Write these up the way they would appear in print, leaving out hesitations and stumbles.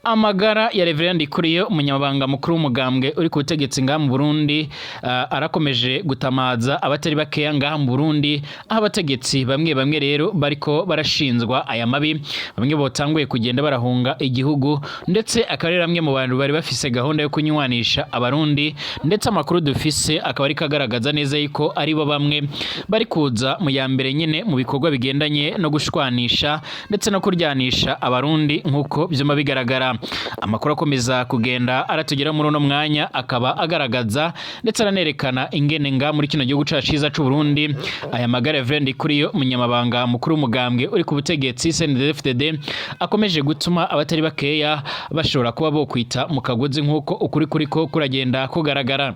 amagara ya Reverend Ikuriyo umunyamabanga mukuru w'umugambwe uri ku butegetsi ngaha mu Burundi arakomeje gutamaza abatari bakeya ngaha mu Burundi aho abategetsi bamwe rero bariko barashinzwa aya mabi bamwe botanguye kugenda barahunga igihugu ndetse akarera amwe mu bantu bari bafise gahunda yo kunywanisha abarundi ndetse amakuru dufise akaba ari kagaragaza neza yuko ari bo bamwe bari kuza mu ya mbere nyene mu bikorwa bigendanye no gushwanisha ndetse no kuryanisha abarundi nkuko byuma bigaragara. Amakuru akomeza kugenda aratugera muri uno mwanya akaba agaragaza ndetse aranerekana ingene nga muri kino gihugu cacu ciza c'u Burundi aya magara Reverend Ikuriyo umunyamabanga mukuru w'umugambwe uri ku butegetsi CNDD-FDD akomeje gutuma abatari bakeya bashobora kuba bo kwita mu kagozi nkuko ukuri kuriko kuragenda kugaragara.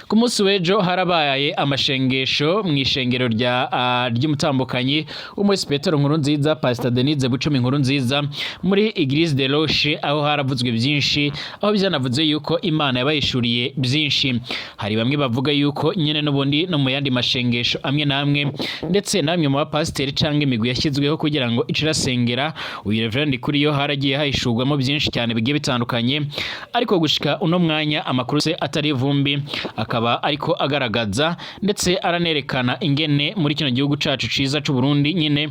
Ku munsi w'ejo harabaye amashengesho mw'ishengero ry'umutambukanyi w'umusi Petero Nkurunziza Pastor Denise Bucumi Nkurunziza muri Eglise de Roche aho haravuzwe byinshi aho byanavuze yuko Imana yabayishuriye byinshi. Hari bamwe bavuga yuko nyene n'ubundi no mu yandi mashengesho amwe namwe ndetse namwe mu bapasiteri canke imigwi yashyizweho kugira ngo icirasengera uyu Reverend Ikuriyo haragiye hahishurwamo byinshi cyane bigiye bitandukanye ariko gushika uno mwanya amakuru se atari vumbi akaba ariko agaragaza ndetse aranerekana ingene muri kino gihugu cacu ciza c'u Burundi nyine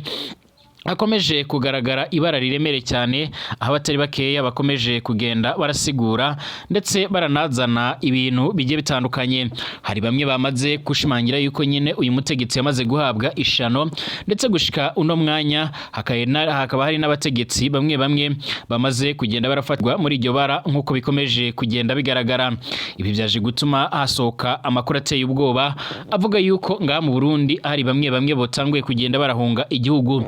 akomeje kugaragara ibara riremere cyane aho batari bakeya bakomeje kugenda barasigura ndetse baranazana ibintu bigiye bitandukanye. Hari bamwe bamaze kushimangira yuko nyine uyu mutegetsi yamaze guhabwa ishano ndetse gushika uno mwanya hakaba hari n'abategetsi bamwe bamaze kugenda barafatwa muri iryo bara nkuko bikomeje kugenda bigaragara. Ibi byaje gutuma hasohoka amakuru ateye ubwoba avuga yuko ngaha mu Burundi hari bamwe botanguye kugenda barahunga igihugu.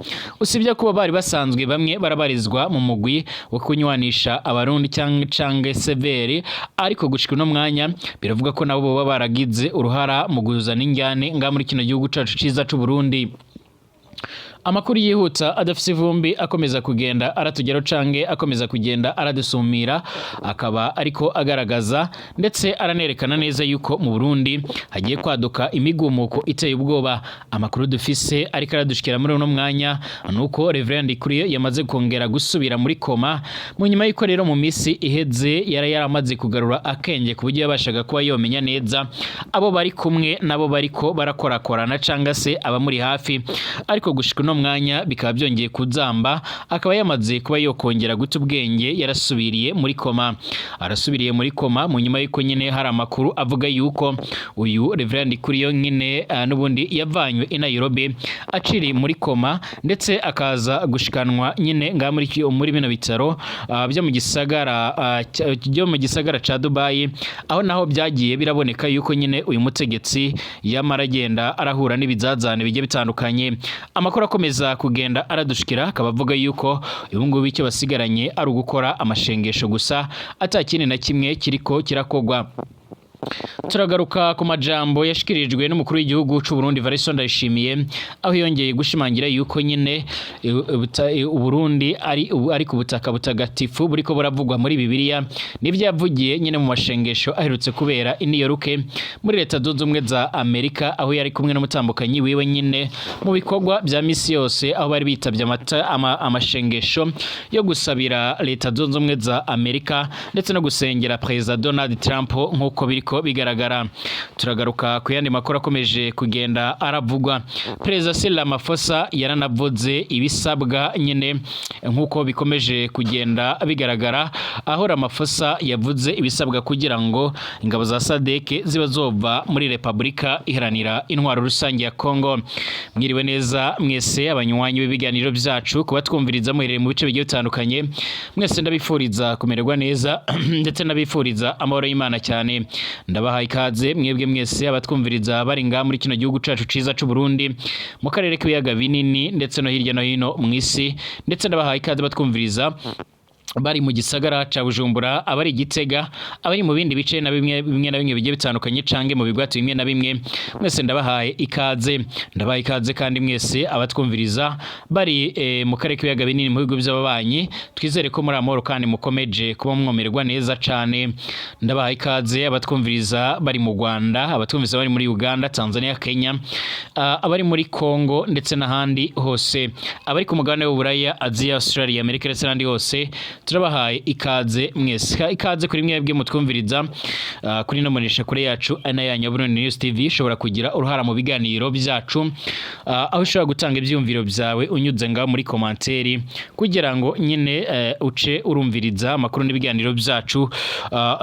Usibye kuba bari basanzwe bamwe barabarizwa mu mugwi wo kunywanisha abarundi cyangwa severi ariko gushika no mwanya biravuga ko nabo baba baragize uruhara mu guzana injyane nga muri kino gihugu cacu ciza c'u Burundi. Amakuru yihuta adafise ivumbi akomeza kugenda aratugero cange akomeza kugenda aradusumira akaba ariko agaragaza ndetse aranerekana neza yuko mu Burundi hagiye kwaduka imigumuko iteye ubwoba. Amakuru dufise ariko aradushikira muri uno mwanya nuko Reverend Ikuriyo yamaze kongera gusubira muri koma mu nyuma y'iko rero mu misi iheze yaramaze kugarura akenge ku buryo yabashaga kuba yomenya neza abo bari kumwe nabo bariko barakorakorana canga se abamuri hafi ariko gushika no mwanya bikaba byongeye kuzamba akaba yamaze kuba yokongera guta ubwenge yarasubiriye muri koma. Arasubiriye muri koma mu nyuma y'uko nyine hari amakuru avuga yuko uyu Reverend Ikuriyo nyine n'ubundi yavanywe i Nairobi aciri muri koma ndetse akaza gushikanwa nyine nga muri bino bitaro byo mu gisagara ca Dubai aho naho byagiye biraboneka yuko nyine uyu mutegetsi yamara agenda arahura n'ibizazane bigiye bitandukanye. Amakuru akomeza kugenda aradushikira akabavuga yuko ibungu bicyo basigaranye ari ugukora amashengesho gusa atakindi na kimwe kiriko kirakogwa. Turagaruka ku majambo yashikirijwe n'umukuru w'igihugu c'u Burundi Varisto Ndayishimiye aho yongeye gushimangira yuko nyine Burundi ari ku butaka butagatifu buriko buravugwa muri Bibiliya nivyo yavugiye nyine mu mashengesho aherutse kubera i New York muri Leta Zunze Ubumwe za Amerika aho yari kumwe n'umutambukanyi wiwe nyine mu bikorwa bya misi yose aho bari bitavye amashengesho yo gusabira Leta Zunze Ubumwe za Amerika ndetse no gusengera President Donald Trump nkuko biriko bigaragara. Turagaruka ku yandi makuru akomeje kugenda aravugwa. Perezida Cyril Ramaphosa yaranavuze ibisabwa nyine nkuko bikomeje kugenda bigaragara aho Ramaphosa yavuze ibisabwa kugira ngo ingabo za SADC zibazova muri Republika Iharanira Intwaro Rusange ya Kongo. Mwiriwe neza mwese abanywanyi b'ibiganiro byacu kuba twumviriza muherere mu bice bigiye bitandukanye mwese ndabifuriza kumererwa neza ndetse nabifuriza amahoro y'Imana cyane. Ndabahaye ikaze mwebwe mwese abatwumviriza bari nga muri kino gihugu cacu ciza c'u Burundi mu karere k'ibiyaga binini ndetse no hirya no hino mw'isi ndetse ndabahaye ikaze batwumviriza bari mu gisagara ca Bujumbura abari Gitega abari mu bindi bice na bimwe bigiye bitandukanye cange mu bigwati bimwe na bimwe mwese ndabahaye ikaze kandi mwese abatwumviriza bari mu karere k'ibiyaga binini mu bigo by'ababanyi twizere ko muri amahoro kandi mukomeje kuba mwomererwa neza cane. Ndabahaye ikaze abatwumviriza bari mu Rwanda abatwumviriza bari muri Uganda Tanzania Kenya abari muri Kongo ndetse n'ahandi hose abari ku mugabane w'Uburaya Aziya Australia Amerika ndetse n'andi hose turabahaye ikaze mwese, ikaze kuri mwebwe mutwumviriza kuri no munisha kure yacu ana ya Burundi News TV. Ushobora kugira uruhara mu biganiro byacu, aho ushobora gutanga ibyumviro byawe unyuze ngaho muri komanteri kugira ngo nyine uce urumviriza amakuru n'ibiganiro byacu,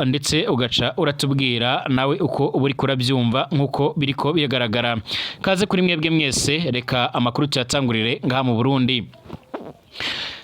ndetse ugaca uratubwira nawe uko uburi kurabyumva nkuko biriko bigaragara. Kaze kuri mwebwe mwese, reka amakuru tuyatangurire ngaha mu Burundi.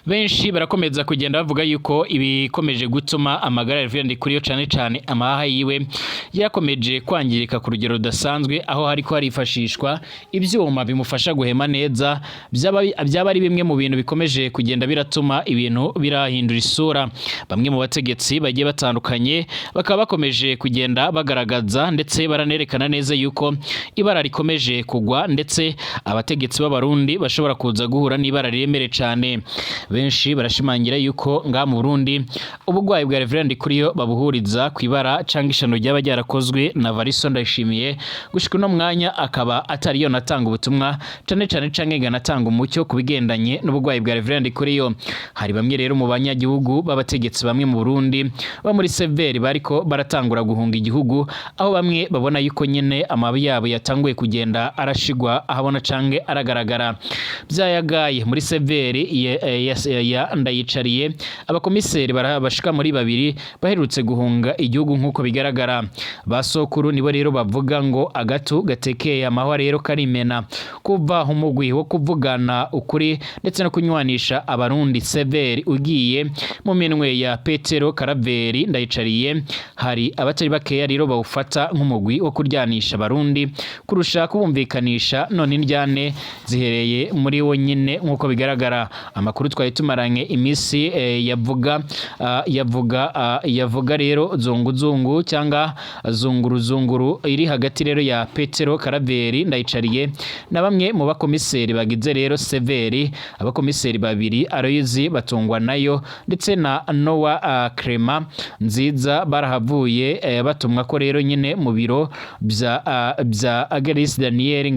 Benshi barakomeza kugenda bavuga yuko ibikomeje gutuma amagara ya Reverend Ndikuriyo cyane amahaha yiwe yakomeje kwangirika ku rugero rudasanzwe, aho hariko harifashishwa ibyuma bimufasha guhema neza. Byaba ari bimwe mu bintu bikomeje kugenda biratuma ibintu birahindura isura. Bamwe mu bategetsi bagiye batandukanye bakaba bakomeje kugenda bagaragaza ndetse baranerekana neza yuko ibara rikomeje kugwa, ndetse abategetsi b'abarundi bashobora kuza guhura n'ibara riremere cyane. Benshi barashimangira yuko ngaha mu Burundi ubugwayi bwa Reverend Ndikuriyo babuhuriza kwibara cyangwa ishano ryaba ryarakozwe na Variso Ndayishimiye. Gushika no mwanya akaba atari yo natanga ubutumwa cyane canke ganatanga umucyo kubigendanye n'ubugwayi bwa Reverend Ndikuriyo. Hari bamwe rero mu banyagihugu b'abategetsi bamwe mu Burundi ba muri Severi bariko baratangura guhunga igihugu, aho bamwe babona yuko nyene amabi yabo yatanguye kugenda arashigwa ahabona canke aragaragara. Byayagaye muri Severi ya Ndayicariye abakomiseri barabashika muri babiri baherutse guhunga igihugu nkuko bigaragara. Basokuru nibo rero bavuga ngo agatu gatekeye amahwa rero karimena. Kuva umugwi wo kuvugana ukuri ndetse no kunywanisha abarundi Severi ugiye mu minwe ya Petero Karaveri Ndayicariye, hari abatari bakeya rero bawufata nk'umugwi wo kuryanisha abarundi kurusha kubumvikanisha. None indyane zihereye muri wo nyine nkuko bigaragara. Amakuru twari tumaranye imisi yavuga rero zunguzungu cyangwa zunguru iri hagati rero ya Petero Karaveri Ndayicariye na bamwe mu bakomiseri bagize rero Severi. Abakomiseri babiri Aloyizi Batungwa nayo ndetse na Noah Clement Nziza barahavuye batumwa ko rero nyine mu biro bya Agaris Daniel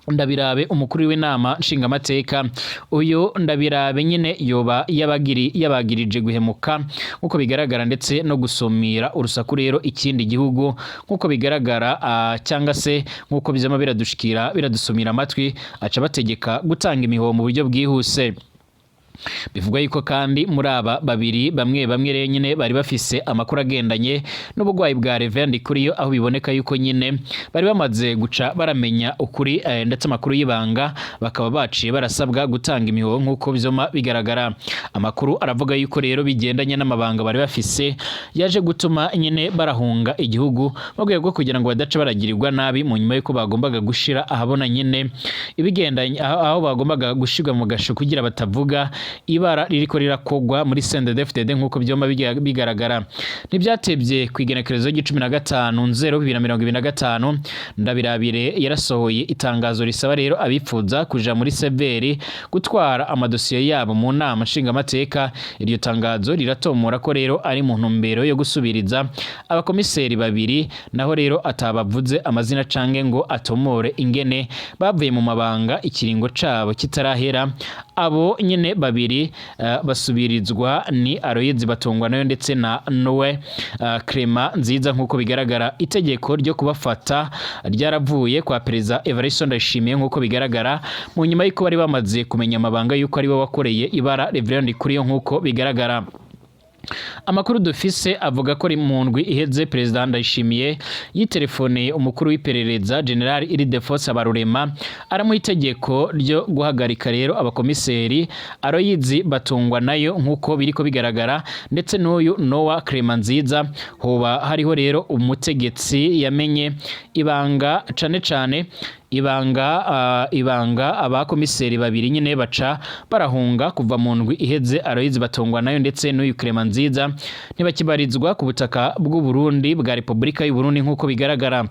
Ndabirabe umukuru w'inama nshingamateka. Uyu Ndabirabe nyine yoba yabagirije guhemuka nkuko bigaragara, ndetse no gusumira urusaku rero ikindi gihugu nkuko bigaragara, cyangwa se nkuko bizama biradusumira amatwi, aca bategeka gutanga imihoho mu buryo bwihuse. Bivugwa yuko kandi muri aba babiri bamwe rero nyine bari bafise amakuru agendanye n'ubugwayi bwa Reverend Ndikuriyo, aho biboneka yuko nyine bari bamaze guca baramenya ukuri, ndetse amakuru y'ibanga bakaba baciye barasabwa gutanga imihoho nkuko bizoma bigaragara. Amakuru aravuga yuko rero bigendanye n'amabanga bari bafise yaje gutuma nyine barahunga igihugu mu rwego rwo kugira ngo badaca baragirirwa nabi, mu nyuma yuko bagombaga gushira ahabona nyine ibigendanye aho bagombaga gushirwa mu gasho kugira batavuga ibara ririko rirakogwa muri CNDD-FDD nkuko byoma bigaragara. Ntibyatebye kwigenekerezo g'15/0/2025 Ndabirabire yarasohoye itangazo risaba rero abifuza kuja muri Severi gutwara amadosiye yabo mu nama nshingamateka. Iryo tangazo riratomora ko rero ari mu ntumbero yo gusubiriza abakomiseri babiri, naho rero atabavuze amazina canke ngo atomore ingene bavuye mu mabanga ikiringo cabo kitarahera. Abo nyene babiri basubirizwa ni Aloyizi Batungwa nayo ndetse na Noah Clement Nziza nkuko bigaragara. Itegeko ryo kubafata ryaravuye kwa Perezida Evariste Ndayishimiye nkuko bigaragara, mu nyuma y'uko bari bamaze kumenya amabanga y'uko ari we wakoreye ibara Reverend Ndikuriyo nkuko bigaragara. Amakuru dufise avuga ko mu ndwi iheze Perezida Ndayishimiye yitelefoneye umukuru w'iperereza General Ildefonse Habarurema aramuha itegeko ryo guhagarika rero abakomiseri Aloyizi Batungwa nayo nkuko biriko bigaragara, ndetse n'uyu Noah Clement Nziza. Hoba hariho rero umutegetsi yamenye ibanga cane ibanga abakomiseri babiri nyine baca barahunga kuva mu ndwi iheze. Aloyizi Batungwa nayo ndetse n'uyu Clement Nziza ntibakibarizwa ku butaka bw'u Burundi bwa Repubulika y'u Burundi nkuko bigaragara.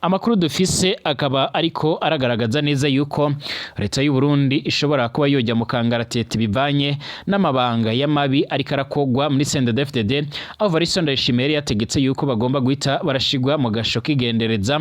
Amakuru dufise akaba ariko aragaragaza neza yuko leta y'u Burundi ishobora kuba yojya mu kangaratete bivanye n'amabanga y'amabi ariko arakogwa muri CNDD-FDD, aho Variso Ndayishimiye yategetse yuko bagomba guhita barashigwa mu gasho kigendereza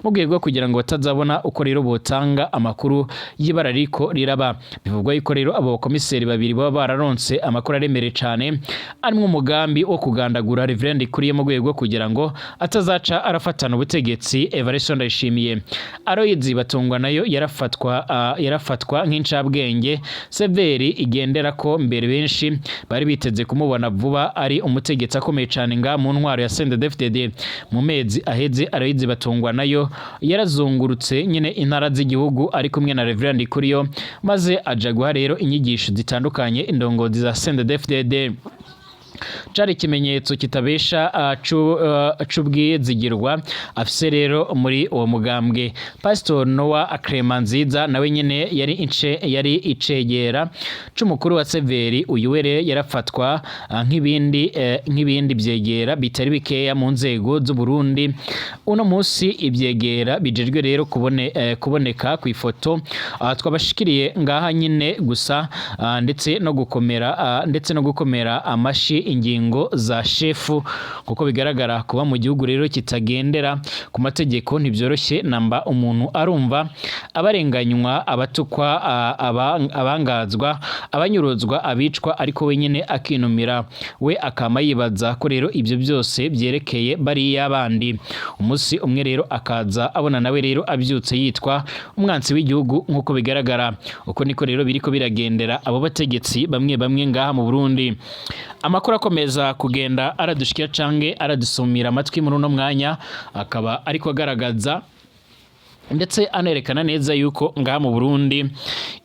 mu rwego kugira ngo batazabona uko rero botanga amakuru y'ibara riko riraba. Bivugwa yuko rero abo komiseri babiri baba bararonse amakuru aremere cyane arimwe umugambi wo kugandagura Reverend Ikuriye mu rwego kugira ngo atazaca arafatana ubutegetsi. Evariste Ndayishimiye Aloyizi Batungwa nayo yarafatwa nk'incabwenge severi igendera ko mbere benshi bari biteze kumubona vuba ari umutegetsi akomeye cyane nga mu ntwaro ya CNDD-FDD. Mu mezi aheze Aloyizi Batungwa nayo yarazungurutse nyine intara z'igihugu ari kumwe na Reverend Ikuriyo maze aja guha rero inyigisho zitandukanye indongozi za CNDD-FDD. Cari ikimenyetso kitabesha c'ubwizigirwa afise rero muri uwo mugambwe. Pastor Noah Clemanziza nawe nyene yari icegera c'umukuru wa Severi. Uyu were yarafatwa nk'ibindi byegera bitari bikeya mu nzego z'u Burundi. Uno musi ibyegera bijejwe rero kuboneka ku ifoto twabashikiriye ngaha nyine gusa ndetse no gukomera amashi ingingo za shefu kuko bigaragara kuba mu gihugu rero kitagendera ku mategeko ntibyoroshye namba. Umuntu arumva abarenganywa, abatukwa, abangazwa, abanyuruzwa, abicwa, ariko wenyine akinumira we akama yibaza ko rero ibyo byose byerekeye bariya bandi. Umunsi umwe rero akaza abona nawe rero abyutse yitwa umwansi w'igihugu nk'uko bigaragara. Uko niko rero biriko biragendera abo bategetsi bamwe ngaha mu Burundi. Amakuru akomeza kugenda aradushikira canke aradusumira amatwi muri uno mwanya, akaba ariko agaragaza ndetse anerekana neza yuko ngaha mu Burundi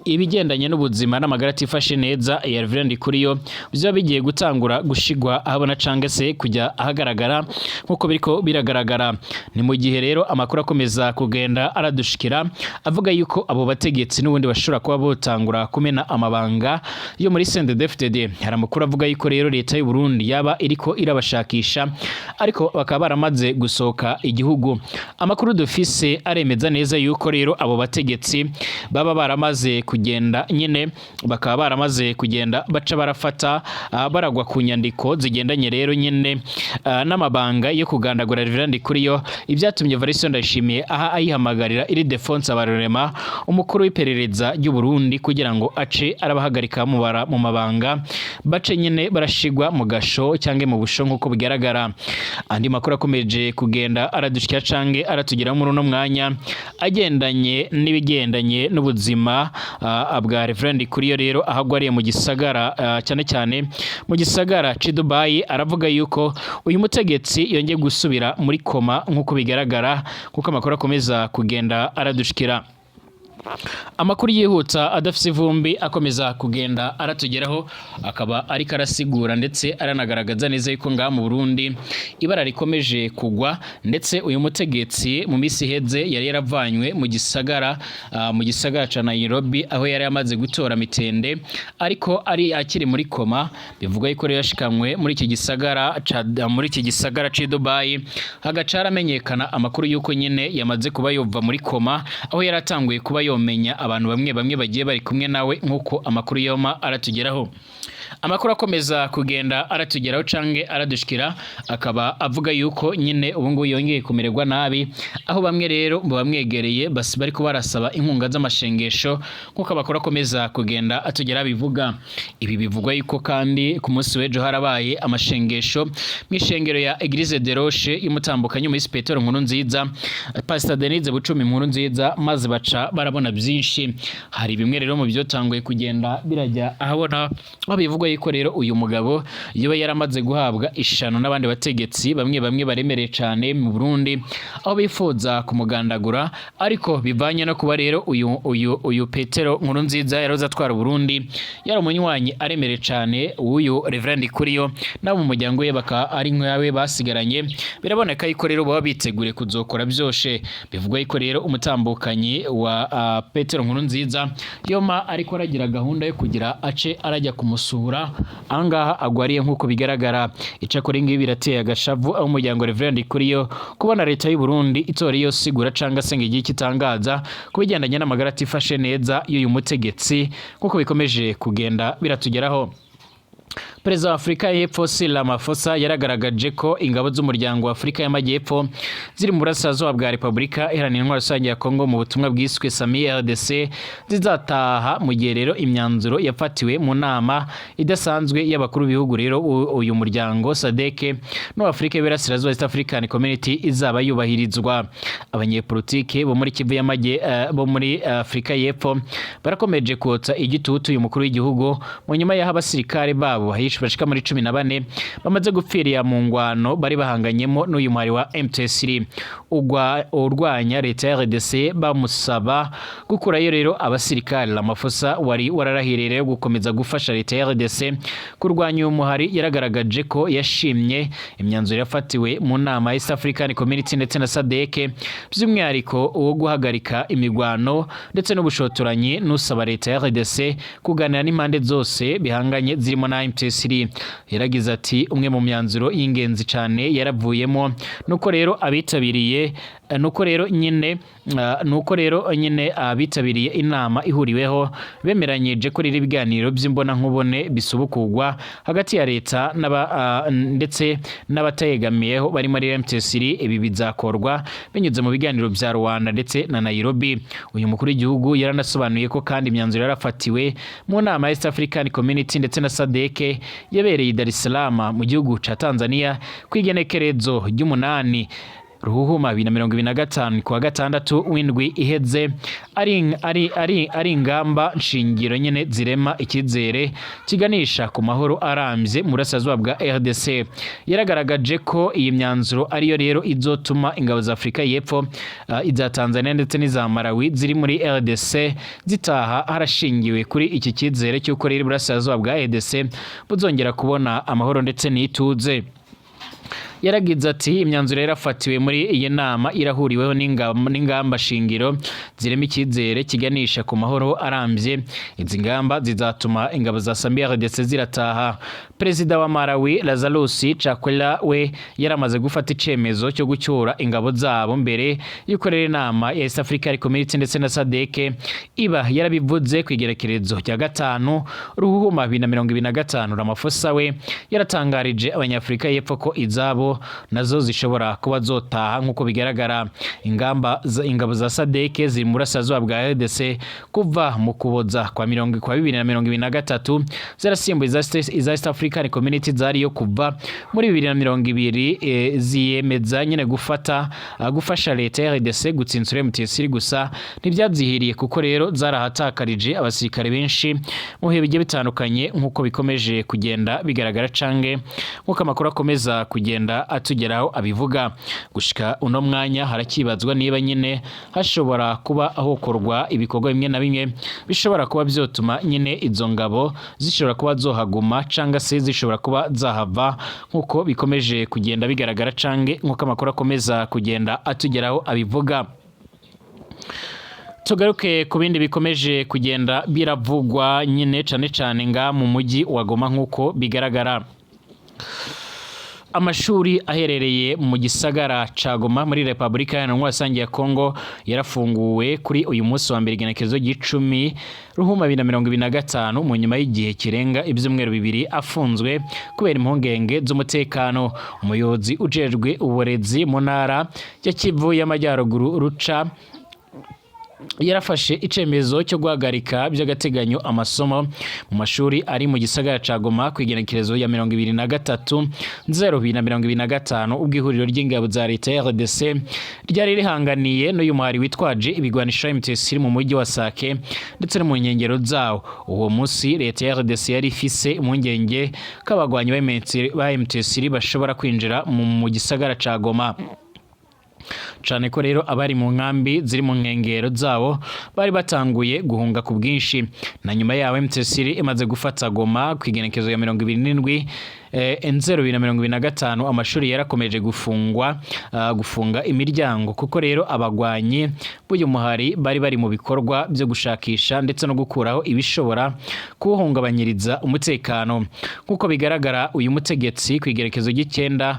ibigendanye n'ubuzima n'amagara atifashe neza ya Reverend Ikuriyo byo bigiye gutangura gushigwa ahabona canke se kujya ahagaragara nkuko biriko biragaragara. Ni mu gihe rero amakuru akomeza kugenda aradushikira avuga yuko abo bategetsi n'ubundi bashobora kuba botangura kumena amabanga yo muri CNDD-FDD. Hari amakuru avuga yuko rero leta y'u Burundi yaba iriko irabashakisha ariko bakaba baramaze gusohoka igihugu. Amakuru dufise aremeza neza yuko rero abo bategetsi baba baramaze kugenda nyine bakaba baramaze kugenda baca barafata baragwa ku nyandiko zigendanye rero nyine n'amabanga yo kugandagura Reverend Ikuriyo. Ibyatumye Evariste Ndayishimiye aha ayihamagarira Ildefonse Habarurema umukuru w'iperereza ry'u Burundi kugira ngo ace arabahagarika mu mabanga bace nyine barashigwa mu gasho cyangwa mu busho nkuko bigaragara. Andi makuru akomeje kugenda aradushikira canke aratugira muri uno mwanya agendanye n'ibigendanye n'ubuzima bwa Reverend Ikuriyo rero ahagwariye mu gisagara cyane cyane mu gisagara ci Dubai. Aravuga yuko uyu mutegetsi yongeye gusubira muri koma nkuko bigaragara kuko amakuru akomeza kugenda aradushikira. Amakuru yihuta adafise ivumbi akomeza kugenda aratugeraho, akaba ari karasigura ndetse aranagaragaza neza yuko ngaha mu Burundi ibara rikomeje kugwa, ndetse uyu mutegetsi mu misi heze yari yaravanywe mu gisagara ca Nairobi aho yari yamaze gutora mitende, ariko ari akiri muri koma. Bivuga yuko rero yashikamwe muri iki gisagara ci Dubai, hagacara amenyekana amakuru yuko nyine yamaze kuba yova muri koma, aho yaratanguye kuba yomenya abantu bamwe bagiye bari kumwe nawe nkuko amakuru yoma aratugeraho. Amakuru akomeza kugenda aratugeraho canke aradushikira akaba avuga yuko nyine ubungu yongeye kumererwa nabi, aho bamwe rero mu bamwegereye bari ko barasaba inkunga z'amashengesho nkuko amakuru akomeza kugenda atugera bivuga. Ibi bivugwa yuko kandi ku munsi w'ejo harabaye amashengesho mw'ishengero ya Eglise de Roche y'umutambukanyi muri Petero Nkurunziza, Pastor Denise Bucumi Nkurunziza, maze baca barabona byinshi. Hari bimwe rero mu byo tanguye kugenda birajya ahabona babivuga yuko rero uyu mugabo yoba yaramaze guhabwa ishano n'abandi bategetsi bamwe baremereye cyane mu Burundi, aho bifuza kumugandagura, ariko bivanye no kuba rero uyu Petero Nkurunziza yaroza atwara Burundi yari umunywanyi aremereye cyane uyu Reverend Ikuriyo, nabo mu muryango we baka ari nk'awe basigaranye. Biraboneka yuko rero baba bitegure kuzokora byoshe. Bivugwa yuko rero umutambukanyi wa Petero Nkurunziza yoma ariko aragira gahunda yo kugira ace arajya kumusura angaha agwariye nkuko bigaragara. Icakora ingibi birateye agashavu aho umuryango Reverend Ikuriyo kubona leta y'u Burundi itora iyo sigura canga se ngiye kitangaza kubigendanye n'amagara atifashe neza y'uyu mutegetsi nkuko bikomeje kugenda biratugeraho. Perezida wa Afrika y'Epfo Cyril Ramaphosa yaragaragaje ko ingabo z'umuryango wa Afrika y'Amajyepfo ziri mu burasirazuba bwa Repubulika Iharanira Intwaro Rusange ya Kongo mu butumwa bwiswe Sami RDC zizataha mu gihe rero imyanzuro yafatiwe mu nama idasanzwe y'abakuru b'ibihugu rero uyu muryango SADC no Afrika y'Iburasirazuba East African Community izaba yubahirizwa. Abanyepolitike bo muri Kivu bo muri Afrika y'Epfo barakomeje kotsa igitutu uyu mukuru w'igihugu mu nyuma y'aho abasirikare babo bashika muri 14 bamaze gupfiriya mu ngwano bari bahanganyemo n'uyu mwari wa M23 urwanya leta ya RDC bamusaba gukurayo rero abasirikare. Ramaphosa wari wararahirire gukomeza gufasha leta ya RDC kurwanya uyu muhari yaragaragaje ko yashimye imyanzuro yafatiwe mu nama East African Community ndetse na SADC by'umwihariko uwo guhagarika imigwano ndetse n'ubushotoranyi n'usaba leta ya RDC kuganira n'impande zose bihanganye zirimo na M23. Yaragize ati umwe mu myanzuro y'ingenzi cyane yaravuyemo nuko rero abitabiriye abitabiriye inama ihuriweho bemeranyije ko riri biganiro by'imbona nkubone bisubukugwa hagati ya leta ndetse n'abatayegamiyeho bari muri M23. Ibi bizakorwa binyuze mu biganiro bya Rwanda ndetse na Nairobi. Uyu mukuru w'igihugu yaranasobanuye ko kandi imyanzuro yarafatiwe mu nama East African Community ndetse na SADC yabereye Dar es Salaam mu gihugu ca Tanzania kwigenekerezo ry'umunani Ruhuhuma 2025 kuwa gatandatu w'indwi iheze ari ingamba nshingiro nyene zirema ikizere kiganisha ku mahoro arambye mu burasirazuba bwa RDC. Yaragaragaje ko iyi myanzuro ariyo rero izotuma ingabo za Afrika y'Epfo iza Tanzania ndetse n'iza Malawi ziri muri RDC zitaha harashingiwe kuri iki kizere cy'uko rero burasirazuba bwa RDC buzongera kubona amahoro ndetse n'ituze. Yaragize ati imyanzuro yarafatiwe muri iyi nama irahuriweho n'ingamba shingiro zirema ikizere kiganisha ku mahoro arambye. Izi ngamba zizatuma ingabo za Sami RDC zirataha. Perezida wa Malawi Lazarus Chakwera we yaramaze gufata icemezo cyo gucyura ingabo zabo mbere y'uko rero inama ya East African Community ndetse na SADC iba yarabivuze kwigerekerezo rya 5 Ruhuhuma 2025. Ramaphosa we yaratangarije abanyafrika y'Epfo ko izabo nazo zishobora kuba zotaha nk'uko bigaragara. Ingabo za SADC ziri mu burasirazuba bwa RDC kuva mu kuboza kwa 2023 zarasimbuye iza East African Community zariyo kuva muri 2020 ziyemeza nyine gufasha leta ya RDC gutsinsura M23 gusa ntibyazihiriye kuko rero zarahatakarije abasirikare benshi mu bihe bigiye bitandukanye nk'uko bikomeje kugenda bigaragara cange nk'uko amakuru akomeza kugenda atugeraho abivuga. Gushika uno mwanya harakibazwa niba nyine hashobora kuba ahokorwa ibikorwa bimwe na bimwe bishobora kuba byotuma nyine izo ngabo zishobora kuba zohaguma canga se zishobora kuba zahava nk'uko bikomeje kugenda bigaragara cange nk'uko amakuru akomeza kugenda atugeraho abivuga. Tugaruke ku bindi bikomeje kugenda biravugwa nyine cane nga mu mujyi wa Goma nk'uko bigaragara. Amashuri aherereye mu gisagara ca Goma muri Republika Iharanira Intwaro Rusange ya Kongo yarafunguwe kuri uyu munsi wa mbere igenekerezo g'10 Ruhuma 2025 mu nyuma y'igihe kirenga ibyumweru 2 afunzwe kubera impungenge z'umutekano. Umuyobozi ujejwe uburezi mu ntara ya Kivu y'Amajyaruguru Ruca yarafashe icemezo cyo guhagarika by'agateganyo amasomo mu mashuri ari mu gisagara ca Goma kwigenekerezo ya 23/0/2025 ubwihuriro ry'ingabo za leta ya RDC ryari rihanganiye n'uyu muhari witwaje ibigwanisho M23 mu mujyi wa Sake ndetse no mu nkengero zawo. Uwo munsi leta ya RDC yari ifise impungenge k'abagwanyi ba M23 bashobora kwinjira mu gisagara ca Goma. Cane ko rero abari mu nkambi ziri mu nkengero zawo bari batanguye guhunga ku bwinshi, na nyuma yawe M23 imaze gufata Goma kwigenekezo ya 27 2025 amashuri yarakomeje gufunga imiryango kuko rero abagwanyi b'uyu muhari bari mu bikorwa byo gushakisha ndetse no gukuraho ibishobora kuhungabanyiriza umutekano. Kuko bigaragara uyu mutegetsi kwigerekezo g'9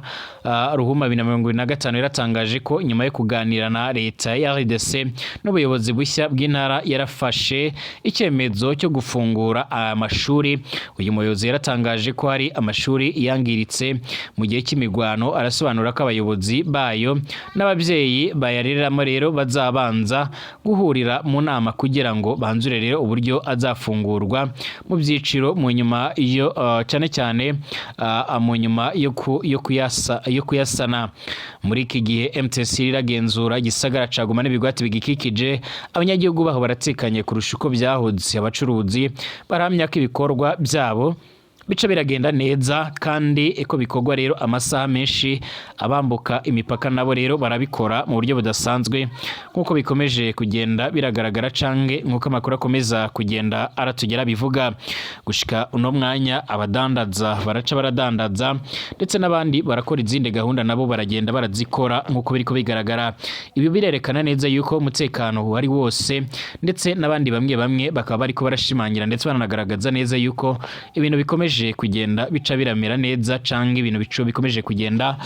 Ruhuma 2025 yaratangaje ko nyuma yo kuganira na leta ya RDC n'ubuyobozi bushya bw'intara yarafashe icyemezo cyo gufungura amashuri. Uyu muyobozi yaratangaje ko hari amashuri yangiritse mu gihe cy'imigwano, arasobanura ko abayobozi bayo n'ababyeyi bayareramo rero bazabanza guhurira mu nama kugira ngo banzure rero uburyo azafungurwa mu byiciro mu nyuma iyo cyane cyane mu nyuma yo kuyasana. Muri iki gihe MTC iragenzura igisagara ca Goma n'ibigwati bigikikije, abanyagihugu baho baratekanye kurusha uko byahoze. Abacuruzi barahamya ko ibikorwa byabo bica biragenda neza kandi eko bikorwa rero amasaha menshi. Abambuka imipaka nabo rero barabikora mu buryo budasanzwe nkuko bikomeje kugenda biragaragara canke nkuko amakuru akomeza kugenda aratugera bivuga. Gushika uno mwanya abadandaza baraca baradandaza ndetse n'abandi barakora izindi gahunda nabo baragenda barazikora nkuko biriko bigaragara. Ibi birerekana neza yuko umutekano wari wose ndetse n'abandi bamwe bakaba bariko barashimangira ndetse bananagaragaza neza yuko ibintu bikomeje kugenda bica biramera neza canke ibintu bico bikomeje kugenda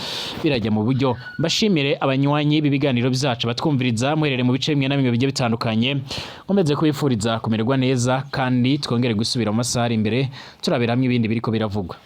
birajya mu buryo. Mbashimire abanywanyi b'ibiganiro byacu batwumviriza muherere mu bice bimwe na bimwe bigiye bitandukanye, nkomeze kubifuriza kumererwa neza kandi twongere gusubira mu masaha ari imbere turabera hamwe ibindi biriko biravugwa.